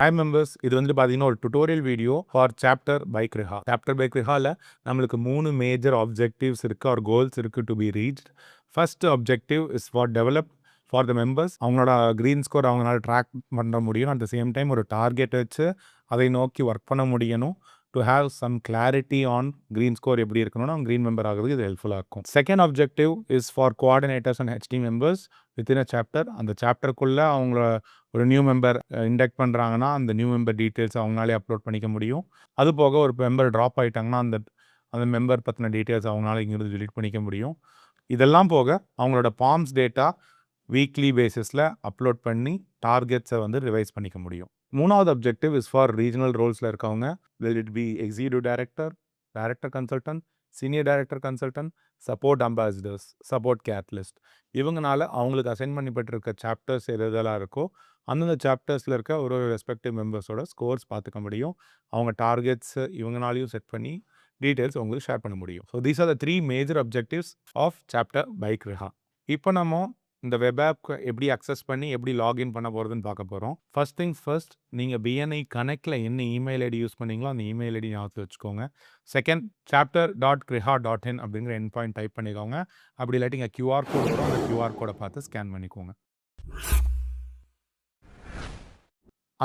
Hi members, இது வந்துட்டு பார்த்தீங்கன்னா ஒரு tutorial video for chapter by Kriha. Chapter by கிரிஹால நம்மளுக்கு 3 மேஜர் ஆப்ஜெக்டிவ்ஸ் இருக்கு ஆர் கோல்ஸ் இருக்கு to be reached. First objective is for develop for the members. அவங்களோட க்ரீன் ஸ்கோர் அவங்களால ட்ராக் பண்ண முடியும். அட் த சேம் டைம் ஒரு டார்கெட் வச்சு அதை நோக்கி ஒர்க் பண்ண முடியணும். To have some clarity on green score எப்படி இருக்கணும்னா அவங்க க்ரீன் மெம்பர் ஆகிறது இது ஹெல்ப்ஃபுல்லாக இருக்கும். Second objective is for coordinators and HD members within a chapter. அந்த சாப்டருக்குள்ளே அவங்கள ஒரு நியூ மெம்பர் இண்டக்ட் பண்ணுறாங்கன்னா அந்த நியூ மெம்பர் டீட்டெயில்ஸ் அவங்களாலே அப்லோட் பண்ணிக்க முடியும். அது போக ஒரு மெம்பர் ட்ராப் ஆகிட்டாங்கன்னா அந்த அந்த மெம்பர் பற்றின டீட்டெயில்ஸ் அவங்களால இங்கிருந்து டிலீட் பண்ணிக்க முடியும். இதெல்லாம் போக அவங்களோட ஃபார்ம்ஸ் டேட்டா வீக்லி பேசிஸில் அப்லோட் பண்ணி டார்கெட்ஸை வந்து ரிவைஸ் பண்ணிக்க முடியும். மூணாவது அப்ஜெக்டிவ் இஸ் ஃபார் ரீஜனல் ரோல்ஸில் இருக்கவங்க. Will it be executive director, director consultant, senior director consultant, support ambassadors, support catalyst. இவங்கனால அவங்களுக்கு அசைன் பண்ணப்பட்டிருக்க சாப்டர்ஸ் எதெல்லாம் இருக்கோ அந்தந்த சாப்டர்ஸில் இருக்க ஒரு ரெஸ்பெக்டிவ் மெம்பர்ஸோட ஸ்கோர்ஸ் பார்த்துக்க முடியும். அவங்க டார்கெட்ஸ் இவங்கனாலையும் செட் பண்ணி டீட்டெயில்ஸ் உங்களுக்கு ஷேர் பண்ண முடியும். So these are the 3 major objectives of chapter by Kriha. இப்போ நம்ம இந்த வெப் ஆப் எப்படி அக்சஸ் பண்ணி எப்படி லாகின் பண்ண போகிறதுன்னு பார்க்க போகிறோம். ஃபர்ஸ்ட் திங்ஸ் ஃபர்ஸ்ட், நீங்கள் பிஎன்ஐ கனெக்டில் என்ன இமெயில் ஐடி யூஸ் பண்ணீங்களோ அந்த இமெயில் ஐடி ஞாபகத்தில் வச்சுக்கோங்க. செகண்ட், chapter.kriha.in அப்படிங்கிற என் பாயிண்ட் டைப் பண்ணிக்கோங்க. அப்படி இல்லாட்டி இங்கே கியூஆர் கோட் வரும், அந்த கியூஆர் கோடை பார்த்து ஸ்கேன் பண்ணிக்கோங்க.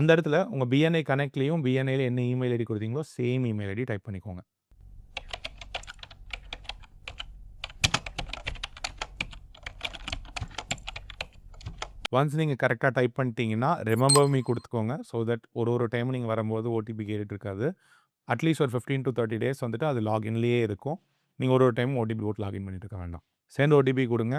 அந்த இடத்துல உங்கள் பிஎன்ஐ கனெக்ட்லேயும் பிஎன்ஐயில் என்ன இமெயில் ஐடி கொடுத்தீங்களோ சேம் இமெயில் ஐடி டைப் பண்ணிக்கோங்க. ஒன்ஸ் நீங்கள் கரெக்டாக டைப் பண்ணிட்டீங்கன்னா ரிமெம்பர் மீ கொடுத்துக்கோங்க. ஸோ தட் ஒரு டைம் நீங்கள் வரும்போது ஓடிபி கேட்டுட்டு இருக்காது. அட்லீஸ்ட் ஒரு 15 to 30 days வந்துட்டு அது லாகின்லேயே இருக்கும். நீங்கள் ஒரு டைம் ஓடிபி போட்டு லாகின் பண்ணிட்டு இருக்க வேண்டாம். சென்ட் ஓடிபி கொடுங்க.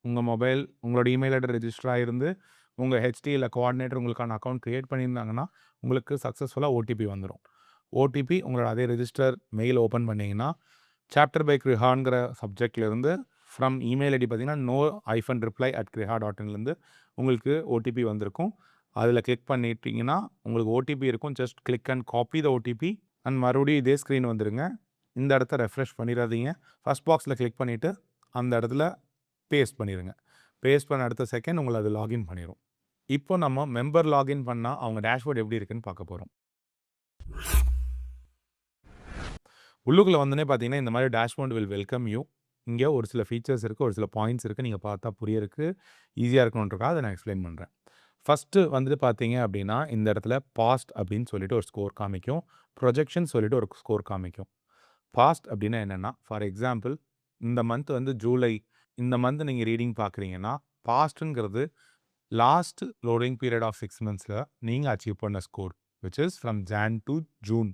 உங்கள் மொபைல் உங்களோட இமெயில் ஐடி ரெஜிஸ்டர் ஆகிருந்து உங்கள் ஹெச்டி இல்லை கோஆர்டினேட்டர் உங்களுக்கான அக்கௌண்ட் க்ரியேட் பண்ணியிருந்தாங்கன்னா உங்களுக்கு சக்ஸஸ்ஃபுல்லாக ஓடிபி வந்துடும். ஓடிபி உங்களோட அதே ரெஜிஸ்டர் மெயில் ஓப்பன் பண்ணிங்கன்னா சாப்டர் பை கிரிஹாங்கிற சப்ஜெக்ட்லேருந்து ஃப்ரம் இமெயில் ஐடி பார்த்தீங்கன்னா no-reply@kriha.in உங்களுக்கு ஓடிபி வந்திருக்கும். அதில் கிளிக் பண்ணிட்டீங்கன்னா உங்களுக்கு ஓடிபி இருக்கும். Just click and copy the OTP and மறுபடியும் இதே ஸ்க்ரீன் வந்துடுங்க. இந்த இடத்த ரெஃப்ரெஷ் பண்ணிடாதீங்க. ஃபர்ஸ்ட் பாக்ஸில் கிளிக் பண்ணிவிட்டு அந்த இடத்துல பேஸ்ட் பண்ணிடுங்க. பேஸ்ட் பண்ண அடுத்த செகண்ட் உங்களை அது லாகின் பண்ணிடும். இப்போ நம்ம மெம்பர் லாகின் பண்ணால் அவங்க டேஷ்போர்ட் எப்படி இருக்குன்னு பார்க்க போகிறோம். உள்ளுக்குள்ளே வந்தோடனே பார்த்தீங்கன்னா இந்த மாதிரி டேஷ்போர்ட் வில் வெல்கம் யூ. இங்கே ஒரு சில ஃபீச்சர்ஸ் இருக்குது, ஒரு சில பாயிண்ட்ஸ் இருக்குது. நீங்கள் பார்த்தா புரியறதுக்கு ஈஸியாக இருக்கணுன்றக்கா அதை நான் எக்ஸ்பிளைன் பண்ணுறேன். ஃபஸ்ட்டு வந்துட்டு பார்த்தீங்க அப்படின்னா இந்த இடத்துல பாஸ்ட் அப்படின்னு சொல்லிட்டு ஒரு ஸ்கோர் காமிக்கும். ப்ரொஜெக்ஷன் சொல்லிட்டு ஒரு ஸ்கோர் காமிக்கும். பாஸ்ட் அப்படின்னா என்னென்னா, ஃபார் எக்ஸாம்பிள் இந்த மந்த் வந்து ஜூலை, இந்த மந்த் நீங்கள் ரீடிங் பார்க்குறீங்கன்னா பாஸ்ட்டுங்கிறது லாஸ்ட் லோடிங் பீரியட் ஆஃப் 6 monthஸில் நீங்கள் அச்சீவ் பண்ண score which is from Jan to June.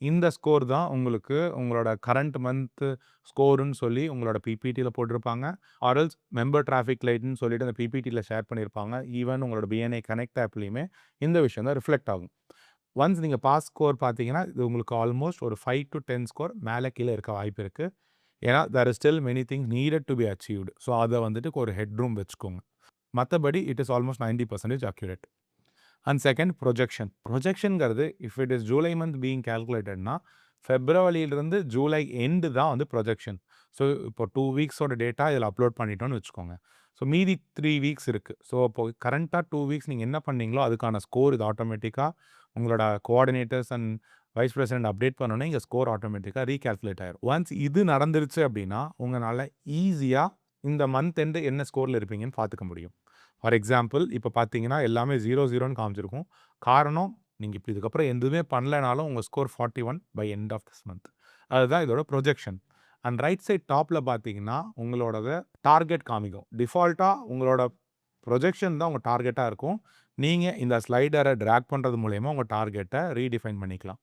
இந்த ஸ்கோர் தான் உங்களுக்கு உங்களோட கரண்ட் மந்த்து ஸ்கோருன்னு சொல்லி உங்களோட பிபிடியில் போட்டிருப்பாங்க. ஆர்எல்ஸ் மெம்பர் டிராஃபிக் லைட்னு சொல்லிட்டு அந்த பிபிடியில் ஷேர் பண்ணியிருப்பாங்க. ஈவன் உங்களோட பிஎன்ஐ கனெக்ட் ஆப்லேயுமே இந்த விஷயம் தான் ரிஃப்ளெக்ட் ஆகும். ஒன்ஸ் நீங்கள் பாஸ் ஸ்கோர் பார்த்தீங்கன்னா இது உங்களுக்கு ஆல்மோஸ்ட் ஒரு 5 to 10 ஸ்கோர் மேலே கீழே இருக்க வாய்ப்பு இருக்குது. ஏன்னா there is still many things needed to be achieved. So அதை வந்துட்டு ஒரு ஹெட் ரூம் வச்சுக்கோங்க. மற்றபடி it is almost 90% accurate. And second, ப்ரொஜெக்ஷனுங்கிறது if it is July month being கேல்குலேட்டட்னா ஃபெப்ரவரியிலிருந்து ஜூலை எண்டு தான் வந்து ப்ரொஜெக்ஷன். ஸோ இப்போ 2 வீக்ஸோட டேட்டா இதில் அப்லோட் பண்ணிட்டோன்னு வச்சுக்கோங்க. ஸோ மீதி 3 வீக்ஸ் இருக்குது. ஸோ இப்போ கரண்ட்டாக 2 வீக்ஸ் நீங்கள் என்ன பண்ணீங்களோ அதுக்கான ஸ்கோர் இது ஆட்டோமேட்டிக்காக உங்களோட coordinators and vice president update பண்ணோன்னே இங்கே ஸ்கோர் ஆட்டோமேட்டிக்காக ரீகால்குலேட் ஆயிரும். ஒன்ஸ் இது நடந்துருச்சு அப்படின்னா உங்களால் ஈஸியாக இந்த மந்த் எண்டு என்ன ஸ்கோரில் இருப்பீங்கன்னு பார்த்துக்க முடியும். ஃபார் எக்ஸாம்பிள் இப்போ பார்த்தீங்கன்னா எல்லாமே 0-0ன்னு காமிச்சிருக்கும். காரணம் நீங்கள் இப்போ இதுக்கப்புறம் எதுவுமே பண்ணலைனாலும் உங்கள் score 41 by end of this month. அதுதான் இதோட ப்ரொஜெக்ஷன். அண்ட் ரைட் சைட் டாப்பில் பார்த்தீங்கன்னா உங்களோட டார்கெட் காமிக்கும். டிஃபால்ட்டாக உங்களோட ப்ரொஜெக்ஷன் தான் உங்கள் டார்கெட்டாக இருக்கும். நீங்கள் இந்த ஸ்லைடரை ட்ராக் பண்ணுறது மூலயமா உங்கள் டார்கெட்டை ரீடிஃபைன் பண்ணிக்கலாம்.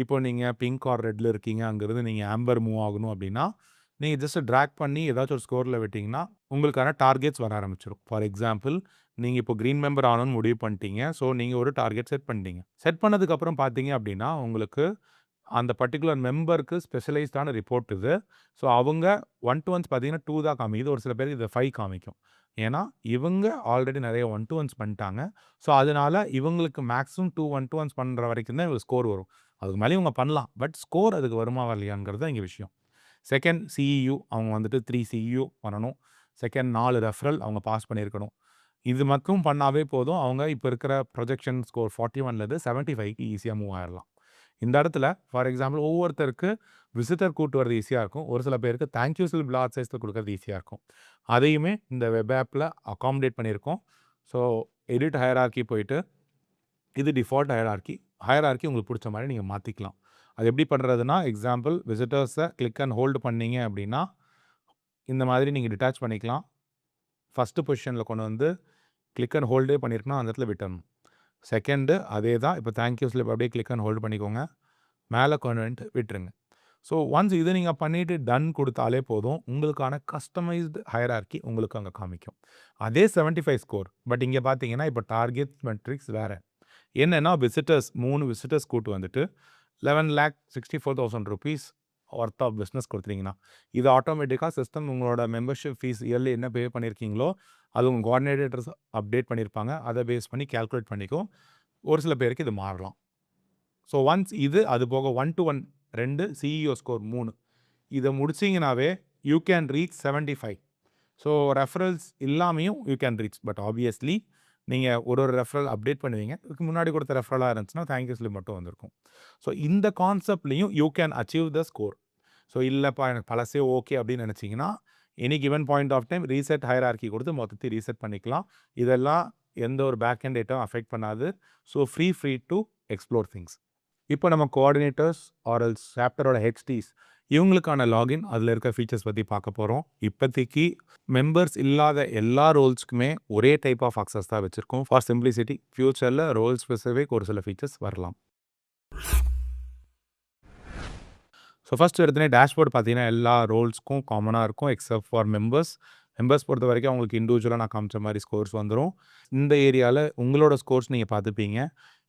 இப்போ நீங்கள் பிங்க் ஆர் ரெட்டில் இருக்கீங்க, அங்கேருந்து நீங்கள் ஆம்பர் மூவ் ஆகணும் அப்படின்னா நீங்கள் ஜஸ்ட் ட்ராக் பண்ணி ஏதாச்சும் ஒரு ஸ்கோரில் விட்டிங்கன்னா உங்களுக்கான டார்கெட்ஸ் வர ஆரம்பிச்சிடும். ஃபார் எக்ஸாம்பிள் நீங்கள் இப்போ க்ரீன் மெம்பர் ஆகணும்னு முடிவு பண்ணிட்டீங்க. ஸோ நீங்கள் ஒரு டார்கெட் செட் பண்ணிட்டீங்க. செட் பண்ணதுக்கப்புறம் பார்த்தீங்க அப்படின்னா உங்களுக்கு அந்த பர்டிகுலர் மெம்பருக்கு ஸ்பெஷலைஸ்டான ரிப்போர்ட் இது. ஸோ அவங்க 1-to-1s பார்த்தீங்கன்னா 2 தான் காமிக்குது. ஒரு சில பேருக்கு இது 5 காமிக்கும். ஏன்னா இவங்க ஆல்ரெடி நிறைய 1-to-1s பண்ணிட்டாங்க. ஸோ அதனால இவங்களுக்கு மேக்ஸிமம் 2 1-to-1s பண்ணுற வரைக்கும் தான் இவங்க ஸ்கோர் வரும். அதுக்கு மேலே இவங்க பண்ணலாம். பட் ஸ்கோர் அதுக்கு வருமா வரலையாங்கிறது தான் இங்கே விஷயம். செகண்ட், சிஇயு அவங்க வந்துட்டு 3 சிஇயு பண்ணணும். செகண்ட் 4 ரெஃபரல் அவங்க பாஸ் பண்ணியிருக்கணும். இது மட்டும் பண்ணாவே போதும். அவங்க இப்ப இருக்கிற ப்ரொஜெக்ஷன் ஸ்கோர் 41லேருந்து 75க்கு ஈஸியா மூவ் ஆயிரலாம். இந்த இடத்துல ஃபார் எக்ஸாம்பிள் ஒவ்வொருத்தருக்கு விசிட்டர் கூட்டு வரது ஈஸியா இருக்கும். ஒரு சில பேருக்கு தேங்க் யூ ஸ்லிப் லார்ஜ் சைஸ்ல குடுக்கறது ஈஸியா இருக்கும். அதையுமே இந்த வெப் ஆப்ல அக்காமடேட் பண்ணியிருக்கோம். ஸோ எடிட் ஹையரார்கி போயிட்டு, இது டிஃபால்ட் ஹையரார்கி. ஹையரார்கி உங்களுக்கு புடிச்ச மாரி நீங்க மாத்திக்கலாம். அது எப்படி பண்றதுன்னா, எக்ஸாம்பிள் விசிட்டர்ஸ கிளிக் அண்ட் ஹோல்ட் பண்ணீங்க அப்படின்னா, இந்த மாதிரி நீங்க டிட்டாச் பண்ணிக்கலாம். ஃபர்ஸ்ட் பொசிஷன்ல கொண்டு வந்து கிளிக் அண்ட் ஹோல்டே பண்ணியிருக்கணும். அந்த இடத்துல விட்டுறணும். செகண்டு அதே தான். இப்போ தேங்க் யூ ஸ்லிப் அப்படியே கிளிக் அண்ட் ஹோல்ட் பண்ணிக்கோங்க. மேலே கொண்டு வந்துட்டு விட்டுருங்க. ஸோ ஒன்ஸ் இதை நீங்கள் பண்ணிவிட்டு டன் கொடுத்தாலே போதும். உங்களுக்கான கஸ்டமைஸ்டு ஹையரார்கி உங்களுக்கு அங்கே காமிக்கும். அதே 75 ஸ்கோர். பட் இங்கே பார்த்தீங்கன்னா இப்போ டார்கெட் மெட்ரிக்ஸ் வேறு. என்னென்னா விசிட்டர்ஸ் 3 விசிட்டர்ஸ் கூட்டு வந்துட்டு 11,64,000 rupees ஒர்த் ஆஃப் பிஸ்னஸ் கொடுத்துட்டீங்கன்னா, இது ஆட்டோமேட்டிக்காக சிஸ்டம் உங்களோட மெம்பர்ஷிப் ஃபீஸ் இயர்லி என்ன பே பண்ணியிருக்கீங்களோ, அது உங்கள் கோஆர்டினேட்டர்ஸ் அப்டேட் பண்ணியிருப்பாங்க. அதை பேஸ் பண்ணி கால்குலேட் பண்ணிக்கும். ஒரு சில பேருக்கு இது மாறலாம். ஸோ ஒன்ஸ் இது அது போக 1 to 1 2 சிஇஓ ஸ்கோர் 3 இதை முடிச்சிங்கனாவே you can reach 75. So referrals இல்லாமையும் you can reach. But obviously நீங்கள் ஒரு ரெஃபரல் அப்டேட் பண்ணுவீங்க. இதுக்கு முன்னாடி கொடுத்த ரெஃபரலாக இருந்துச்சுன்னா தேங்க்யூ ஸ்லிப் மட்டும் வந்திருக்கும். ஸோ இந்த கான்செப்ட்லையும் you can achieve the score. So இல்லைப்பா எனக்கு பழசே ஓகே அப்படின்னு நினச்சிங்கன்னா any given point of time reset hierarchy கொடுத்து மொத்தத்தை ரீசெட் பண்ணிக்கலாம். இதெல்லாம் எந்த ஒரு பேக் அண்ட் டேட்டாவும் அஃபெக்ட் பண்ணாது. So free to explore things. இப்போ நம்ம கோஆர்டினேட்டர்ஸ் ஆர்எல்ஸ் சாப்டரோட ஹெச்டிஸ் இவங்களுக்கான லாகின் அதில் இருக்க ஃபீச்சர்ஸ் பற்றி பார்க்க போகிறோம். இப்போதைக்கு மெம்பர்ஸ் இல்லாத எல்லா ரோல்ஸ்க்குமே ஒரே டைப் ஆஃப் அக்சஸ் தான் வச்சுருக்கோம். ஃபார் சிம்பிளிசிட்டி ஃபியூச்சரில் ரோல் ஸ்பெசிஃபிக் ஒரு சில ஃபீச்சர்ஸ் வரலாம். ஸோ ஃபஸ்ட்டு எடுத்தோடனே டேஷ்போர்ட் பார்த்தீங்கன்னா எல்லா ரோல்ஸ்க்கும் காமனாக இருக்கும் எக்ஸப்ட் ஃபார் மெம்பர்ஸ். மெம்பர்ஸ் பொறுத்த வரைக்கும் அவங்களுக்கு இண்டிவிஜுவலாக நான் காமிச்ச மாதிரி ஸ்கோர்ஸ் வந்துடும். இந்த ஏரியாவில் உங்களோட ஸ்கோர்ஸ் நீங்கள் பார்த்துப்பீங்க.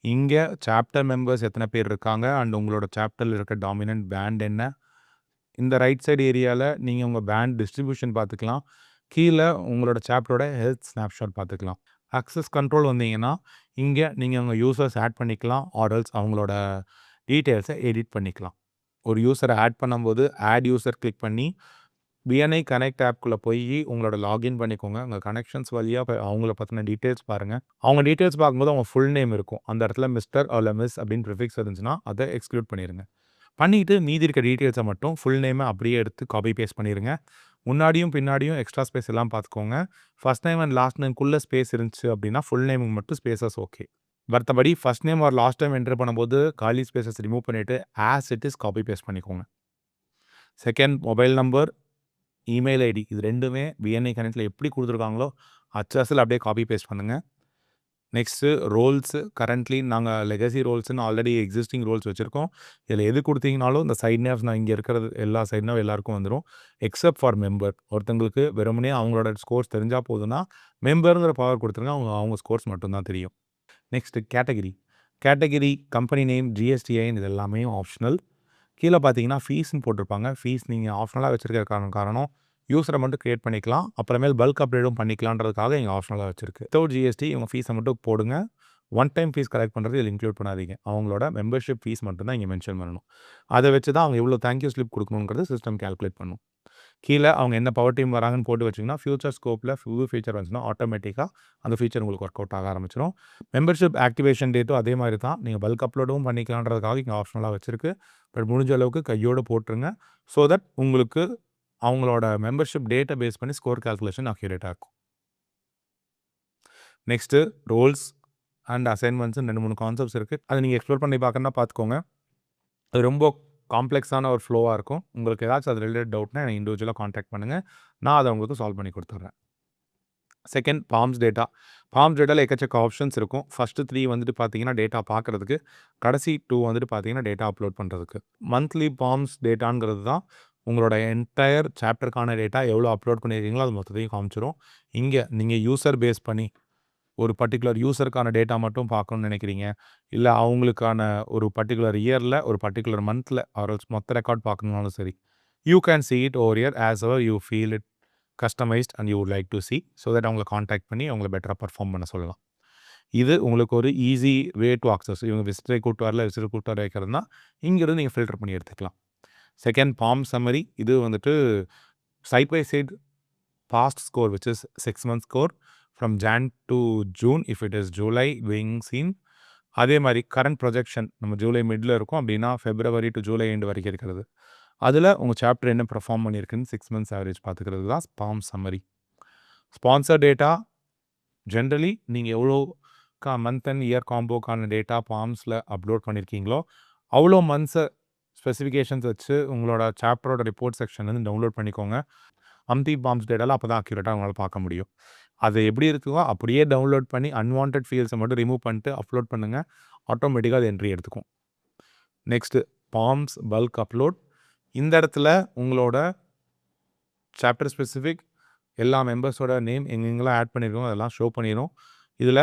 இங்கே சாப்டர் மெம்பர்ஸ் எத்தனை பேர் இருக்காங்க அண்ட் உங்களோட சாப்டரில் இருக்க டாமினன்ட் பேண்ட் என்ன. இந்த ரைட் சைடு ஏரியாவில் நீங்கள் உங்கள் பேண்ட் டிஸ்ட்ரிபியூஷன் பார்த்துக்கலாம். கீழே உங்களோட சாப்டரோட ஹெல்த் ஸ்னாப்ஷாட் பார்த்துக்கலாம். அக்சஸ் கண்ட்ரோல் வந்தீங்கன்னா இங்கே நீங்கள் உங்கள் யூசர்ஸ் ஆட் பண்ணிக்கலாம் ஆர்எல்ஸ் அவங்களோட டீட்டெயில்ஸை எடிட் பண்ணிக்கலாம். ஒரு யூஸரை ஆட் பண்ணும்போது ஆட் யூசர் கிளிக் பண்ணி பிஎன்ஐ கனெக்ட் ஆப்குள்ளே போய் உங்களோட லாகின் பண்ணிக்கோங்க. உங்கள் கனெக்ஷன்ஸ் வழியாக அவங்கள பற்றின டீட்டெயில்ஸ் பாருங்கள். அவங்க டீட்டெயில்ஸ் பார்க்கும்போது அவங்க ஃபுல் நேம் இருக்கும். அந்த இடத்துல மிஸ்டர் அல்ல மிஸ் அப்படின்னு ப்ரிஃபிக்ஸ் இருந்துச்சுன்னா அதை எக்ஸ்க்ளூட் பண்ணிடுங்க. பண்ணிவிட்டு மீதி இருக்க டீட்டெயில்ஸை மட்டும் ஃபுல் நேமை அப்படியே எடுத்து காப்பி பேஸ்ட் பண்ணிடுங்க. முன்னாடியும் பின்னாடியும் எக்ஸ்ட்ரா ஸ்பேஸ் எல்லாம் பார்த்துக்கோங்க. ஃபஸ்ட் நேம் அண்ட் லாஸ்ட் நேம்குள்ளே ஸ்பேஸ் இருந்துச்சு அப்படின்னா ஃபுல் நேமுக்கு மட்டும் ஸ்பேசஸ் ஓகே. மற்றபடி first name or last time enter பண்ணும்போது காலி ஸ்பேசஸ் ரிமூவ் பண்ணிவிட்டு as it is copy paste பண்ணிக்கோங்க. Second mobile number email ID இது ரெண்டுமே பிஎன்ஐ கனெக்டில் எப்படி கொடுத்துருக்காங்களோ அச்சஸில் அப்படியே காப்பி பேஸ்ட் பண்ணுங்கள். நெக்ஸ்ட்டு ரோல்ஸு கரண்ட்லி நாங்கள் லெகசி ரோல்ஸ்னு ஆல்ரெடி எக்ஸிஸ்டிங் ரோல்ஸ் வச்சுருக்கோம். இதில் எது கொடுத்தீங்கனாலும் இந்த சைட் நேவ்ஸ் நான் இங்கே இருக்கிறது எல்லா சைட் நேவ் எல்லாருக்கும் வந்துடும் எக்ஸப்ட் ஃபார் மெம்பர். ஒருத்தங்களுக்கு வெறுமனே அவங்களோட ஸ்கோர்ஸ் தெரிஞ்சால் போதுன்னா மெம்பருங்கிற பவர் கொடுத்துருங்க. அவங்க ஸ்கோர்ஸ் மட்டும்தான் தெரியும். நெக்ஸ்ட்டு கேட்டகிரி கம்பெனி நேம் ஜிஎஸ்டிஐன் இது எல்லாமே ஆப்ஷனல். கீழே பார்த்தீங்கன்னா ஃபீஸ்ன்னு போட்டிருப்பாங்க. ஃபீஸ் நீங்கள் ஆப்ஷனலாக வச்சுருக்க காரணம் யூஸரை மட்டும் க்ரியேட் பண்ணிக்கலாம். அப்புறமேல் பல்க் அப்டேட்டும் பண்ணிக்கலான்றதுக்காக இங்கே ஆப்ஷனலாக வச்சுருக்கு. வித்தவுட் ஜிஎஸ்டி இவங்க ஃபீஸை மட்டும் போடுங்க. ஒன் டைம் ஃபீஸ் கலெக்ட் பண்ணுறது இதில் இன்க்ளூட் பண்ணாதீங்க. அவங்களோட மெம்பர்ஷிப் ஃபீஸ் மட்டும் தான் இங்கே மென்ஷன் பண்ணணும். அதை வச்சு தான் அவங்க எவ்வளோ தேங்க்யூ ஸ்லிப் கொடுக்கணுங்கிறது சிஸ்டம் கால்குலேட் பண்ணும். கீழே அவங்க என்ன பவர் டீம் வராங்கன்னு போட்டு வச்சிங்கன்னா ஃபியூச்சர் ஸ்கோப்பில் புது ஃபீச்சர் வந்துச்சுன்னா ஆட்டோமேட்டிக்காக அந்த ஃபீச்சர் உங்களுக்கு ஒர்க் அவுட் ஆக ஆரம்பிச்சிடும். மெம்பர்ஷிப் ஆக்டிவேஷன் டேட்டும் அதே மாதிரி தான். நீங்கள் பல்க் அப்லோடும் பண்ணிக்கலான்றதுக்காக இங்கே ஆப்ஷனலாக வச்சுருக்கு. பட் முடிஞ்ச அளவுக்கு கையோடு போட்டுருங்க. ஸோ தட் உங்களுக்கு அவங்களோட மெம்பர்ஷிப் டேட்டை பேஸ் பண்ணி ஸ்கோர் கால்குலேஷன் அக்யூரேட்டாக இருக்கும். Next roles and assignments 2-3 concepts இருக்குது. அதை நீங்கள் எக்ஸ்ப்ளோர் பண்ணி பார்க்கணுன்னா பார்த்துக்கோங்க. அது ரொம்ப காம்ப்ளெக்ஸான ஒரு ஃப்ளோவாக இருக்கும். உங்களுக்கு ஏதாச்சும் அது ரிலேட்டட் டவுட்னா என்னை இண்டிவிஜுவலாக காண்டாக்ட் பண்ணுங்கள். நான் அதை உங்களுக்கு சால்வ் பண்ணி கொடுத்துட்றேன். செகண்ட் ஃபார்ம்ஸ் டேட்டாவில் எக்கச்சக்க ஆப்ஷன்ஸ் இருக்கும். ஃபஸ்ட்டு 3 வந்துட்டு பார்த்தீங்கன்னா டேட்டா பார்க்குறதுக்கு, கடைசி 2 வந்துட்டு பார்த்தீங்கன்னா டேட்டா அப்லோட் பண்ணுறதுக்கு. மந்த்லி ஃபார்ம்ஸ் டேட்டாங்கிறது தான் உங்களோட என்டையர் சாப்டருக்கான டேட்டா எவ்வளோ அப்லோட் பண்ணியிருக்கீங்களோ அது மொத்தத்தையும் காமிச்சிரும். இங்கே நீங்கள் யூசர் பேஸ் பண்ணி ஒரு பர்டிகுலர் யூசருக்கான டேட்டா மட்டும் பார்க்கணும்னு நினைக்கிறீங்க, இல்லை அவங்களுக்கான ஒரு பர்டிகுலர் இயரில் ஒரு பர்டிகுலர் மந்தில் ஆர்எல்ஸ் மொத்த ரெக்கார்ட் பார்க்கணுன்னாலும் சரி, you can see it over here as ever you feel it customized and you would like to see, so that அவங்களை காண்டாக்ட் பண்ணி அவங்கள பெட்டராக பர்ஃபார்ம் பண்ண சொல்லலாம். இது உங்களுக்கு ஒரு ஈஸி வே டு அக்சஸ். இவங்க விசிட்டரை கூட்டு வரல விசிட்டர் கூட்டு வர வைக்கிறதுனா இங்கிருந்து நீங்கள் ஃபில்டர் பண்ணி எடுத்துக்கலாம். செகண்ட் ஃபார்ம் சம்மரி இது வந்துட்டு side by side past score which is 6 month score, from Jan to June. If it is July being seen. அதே மாதிரி கரண்ட் ப்ரொஜெக்ஷன் நம்ம ஜூலை மிடில் இருக்கும் அப்படின்னா ஃபெப்ரவரி டு ஜூலை எண்டு வரைக்கும் இருக்கிறது. அதில் உங்கள் சாப்டர் என்ன பெர்ஃபார்ம் பண்ணியிருக்குன்னு 6 months ஆவரேஜ் பார்த்துக்கிறது தான் spam summary. Sponsor data generally நீங்கள் எவ்வளோ மந்த் அண்ட் இயர் காம்போக்கான டேட்டா பாம்ஸில் அப்லோட் பண்ணியிருக்கீங்களோ அவ்வளோ மந்த்ஸை ஸ்பெசிஃபிகேஷன்ஸ் வச்சு உங்களோட சாப்டரோட ரிப்போர்ட் செக்ஷன்லேருந்து டவுன்லோட் பண்ணிக்கோங்க. அம்தி பாம்ஸ் டேட்டாவில் அப்போ தான் அக்யூரேட்டாக உங்களால் பார்க்க முடியும். அது எப்படி இருக்குதோ அப்படியே டவுன்லோட் பண்ணி அன்வான்ட் ஃபீல்ஸை மட்டும் ரிமூவ் பண்ணிட்டு அப்லோட் பண்ணுங்கள். ஆட்டோமேட்டிக்காக அது என்ட்ரி எடுத்துக்கும். Next palms bulk upload. இந்த இடத்துல உங்களோட சாப்டர் ஸ்பெசிஃபிக் எல்லா மெம்பர்ஸோட நேம் எங்கெங்கெல்லாம் ஆட் பண்ணியிருக்கோம் அதெல்லாம் ஷோ பண்ணிடும். இதில்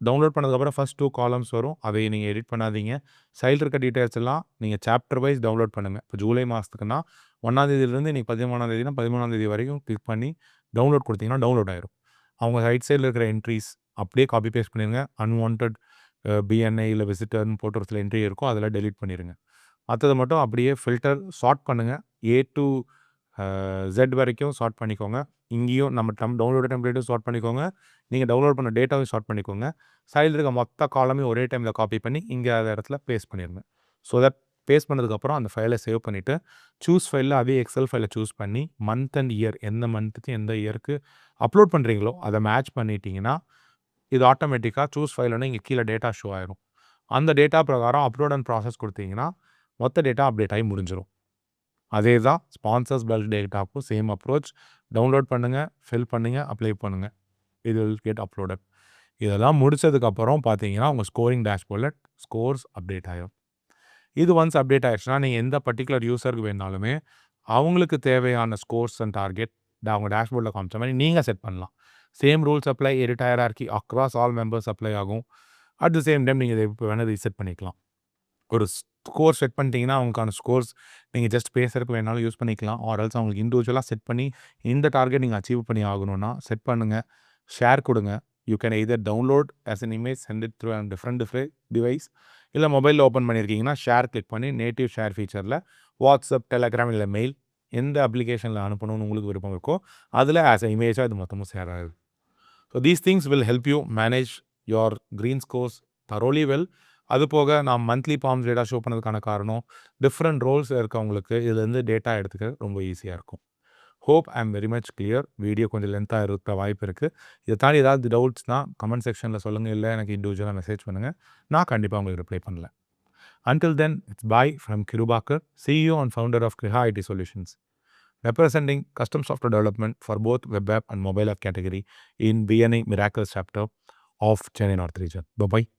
டவுன்லோட் பண்ணதுக்கப்புறம் ஃபஸ்ட் 2 columns வரும். அதை நீங்கள் எடிட் பண்ணாதீங்க. சைடில் இருக்க டீட்டெயில்ஸ் எல்லாம் நீங்கள் சாப்டர் வைஸ் டவுன்லோட் பண்ணுங்கள். இப்போ ஜூலை மாதத்துக்குன்னா 1ஆம் தேதியிலேருந்து நீங்கள் 13ஆம் தேதினா 13ஆம் தேதி வரைக்கும் கிளிக் பண்ணி டவுன்லோட் கொடுத்தீங்கன்னா டவுன்லோட் ஆயிரும். அவங்க ரைட் சைடில் இருக்கிற என்ட்ரிஸ் அப்படியே காப்பி பேஸ்ட் பண்ணிடுங்க. அன்வான்ட் பிஎன்ஐ இல்லை விசிட்டர்னு போட்டு ஒரு சில என்ட்ரி இருக்கும் அதில் டெலீட் பண்ணிடுங்க. மற்றதை மட்டும் அப்படியே ஃபில்டர் சார்ட் பண்ணுங்கள். A to Z வரைக்கும் சார்ட் பண்ணிக்கோங்க. இங்கேயும் நம்ம டவுன்லோட் டெம்ப்ளேட்டும் சார்ட் பண்ணிக்கோங்க. நீங்கள் டவுன்லோட் பண்ண டேட்டாவும் சார்ட் பண்ணிக்கோங்க. சைடில் இருக்க மொத்த காலமையும் ஒரே டைமில் காப்பி பண்ணி இங்கே அந்த இடத்துல பேஸ்ட் பண்ணிடுங்க. ஸோ தட் பேஸ்ட் பண்ணதுக்கப்புறம் அந்த ஃபைலை சேவ் பண்ணிவிட்டு சூஸ் ஃபைலில் அதே எக்ஸல் ஃபைலை சூஸ் பண்ணி மந்த் அண்ட் இயர் எந்த மந்த்துக்கு எந்த இயருக்கு அப்லோட் பண்ணுறீங்களோ அதை மேட்ச் பண்ணிட்டீங்கன்னா இது ஆட்டோமேட்டிக்காக சூஸ் ஃபைலோட இங்கே கீழே டேட்டா ஷோ ஆயிரும். அந்த டேட்டா பிரகாரம் அப்லோட் அண்ட் ப்ராசஸ் கொடுத்தீங்கன்னா மொத்த டேட்டா அப்டேட் ஆகி முடிஞ்சிடும். அதே தான் ஸ்பான்சர்ஸ் பல்க் டேட்டாவுக்கும் சேம் அப்ரோச். டவுன்லோட் பண்ணுங்கள், ஃபில் பண்ணுங்கள், அப்ளை பண்ணுங்கள். இது வில் கெட் அப்லோடட். இதெல்லாம் முடிச்சதுக்கப்புறம் பார்த்தீங்கன்னா உங்கள் ஸ்கோரிங் டேஷ்போர்டில் ஸ்கோர்ஸ் அப்டேட் ஆகிடும். இது ஒன்ஸ் அப்டேட் ஆகிடுச்சுன்னா நீங்கள் எந்த பர்டிகுலர் யூஸருக்கு வேணாலுமே அவங்களுக்கு தேவையான ஸ்கோர்ஸ் அண்ட் டார்கெட் அவங்க டேஷ்போர்டில் காமிச்ச மாதிரி நீங்கள் செட் பண்ணலாம். Same rules apply edit hierarchy across all members apply ஆகும். அட் த சேம் டைம் நீங்கள் இதை இப்போ வேணால் ரீசெட் பண்ணிக்கலாம். ஒரு ஸ்கோர் செட் பண்ணிட்டீங்கன்னா அவங்களுக்கான ஸ்கோர்ஸ் நீங்கள் ஜஸ்ட் பேசுறதுக்கு வேணாலும் யூஸ் பண்ணிக்கலாம். ஆர் எல்ஸ் அவங்களுக்கு இண்டிவிஜுவலாக செட் பண்ணி இந்த டார்கெட் நீங்கள் அச்சீவ் பண்ணி ஆகணும்னா செட் பண்ணுங்கள், ஷேர் கொடுங்க. You can either download as an image sent it through different device. இல்லை மொபைலில் ஓப்பன் பண்ணியிருக்கீங்கன்னா ஷேர் கிளிக் பண்ணி நேட்டிவ் ஷேர் ஃபீச்சரில் வாட்ஸ்அப், டெலகிராம் இல்லை மெயில் எந்த அப்ளிகேஷனில் அனுப்பணும்னு உங்களுக்கு விருப்பம் இருக்கோ அதில் ஆஸ் அ இமேஜாக இது மொத்தமும் ஷேர் ஆகுது. So these things will help you manage your green scores தரோலி well. அது போக நான் மந்த்லி பாம்ஸ் டேட்டா ஷோ பண்ணதுக்கான காரணம் டிஃப்ரெண்ட் ரோல்ஸ் இருக்கவங்களுக்கு இதுலேருந்து டேட்டா எடுத்துக்க ரொம்ப ஈஸியாக இருக்கும். Hope I am very much clear. Video கொஞ்சம் லென்த்தாக இருக்க வாய்ப்பு இருக்குது. இதை தாண்டி ஏதாவது டவுட்ஸ்னால் கமெண்ட் செக்ஷனில் சொல்லுங்கள். இல்லை எனக்கு இண்டிவிஜுவலாக மெசேஜ் பண்ணுங்கள். நான் கண்டிப்பாக உங்களுக்கு ரிப்ளை பண்ணல. Until then, it's bye from Kirubakar, CEO and founder of Kriha IT Solutions, representing custom software development for both web app and mobile app category in BNI Miracles chapter of Chennai North region. Bye-bye.